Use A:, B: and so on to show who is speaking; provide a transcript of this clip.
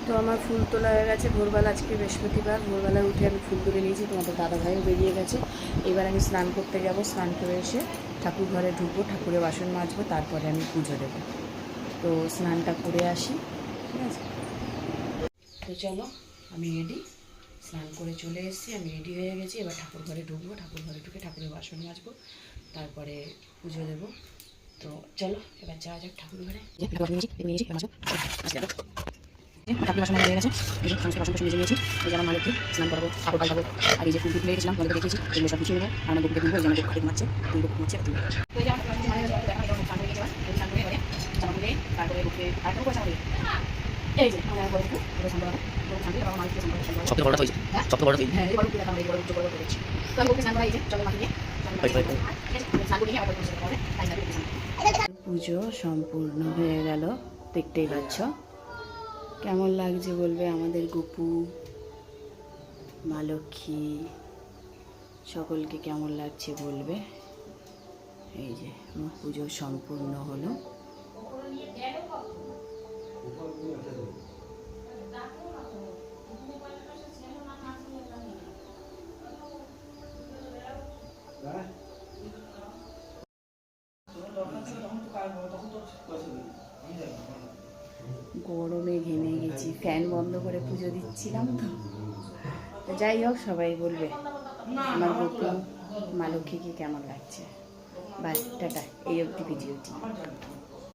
A: তো আমার ফুল তোলা হয়ে গেছে ভোরবেলা, আজকে বৃহস্পতিবার। ভোরবেলায় উঠে আমি ফুল তুলে নিয়েছি, তোমাদের দাদাভাইও বেরিয়ে গেছে। এবার আমি স্নান করতে যাব, স্নান করে এসে ঠাকুর ঘরে ঢুকবো, ঠাকুরের বাসন মাজবো, তারপরে আমি পুজো দেবো। তো স্নানটা করে আসি, ঠিক আছে? তো চলো, আমি রেডি, স্নান করে চলে এসেছি, আমি রেডি হয়ে গেছি। এবার ঠাকুর ঘরে ঢুকবো, ঠাকুর ঘরে ঢুকে ঠাকুরের বাসন মাজবো, তারপরে পুজো দেবো। তো চলো এবার যাওয়া যাক ঠাকুর ঘরে। ঠাকুর বাসন হয়ে গেছে, এই যে সমস্ত বাসন মেজে নিয়েছি। এই যে আমার মালিককে স্নান করবো, কাপড় পাল্টাবো, আর এই যে ফুল তুলে গেছিলাম তোমাদেরকে দেখিয়েছি, এগুলো সব কিছু নেবো। আর আমার বুকে তুলবো, এই যে আমার বুকে ঘুমাচ্ছে, তুলবো ঘুমাচ্ছে। তো এই যে আমার স্নান করে স্নান করে পরে জামা খুলে তারপরে বুকে আরেকটা করে জামা এই যে আমার বড় বুক পুরো স্নান করাবো, স্নান করে আমার মালিককে স্নান করবো। সবচেয়ে বড়টা হয়েছে, সবচেয়ে বড়টা হ্যাঁ, এই বড় বুকে আমরা এই বড় বুক বড় করেছি। তো আমি বুকে স্নান করাই, এই যে চলো মাকে স্নান করিয়ে আবার পুজো করতে হবে, তাই না? পুজো সম্পূর্ণ হয়ে গেল, দেখতেই পাচ্ছ। কেমন লাগছে বলবে আমাদের গপু, মা লক্ষ্মী, সকলকে কেমন লাগছে বলবে। এই যে আমার পুজো সম্পূর্ণ হলো। গরমে ঘেমে গেছি, ফ্যান বন্ধ করে পুজো দিচ্ছিলাম। তো যাই হোক, সবাই বলবে আমার গপু, মা লক্ষ্মীকে কেমন লাগছে। বাই, টাটা, এই অবধি ভিডিওটি।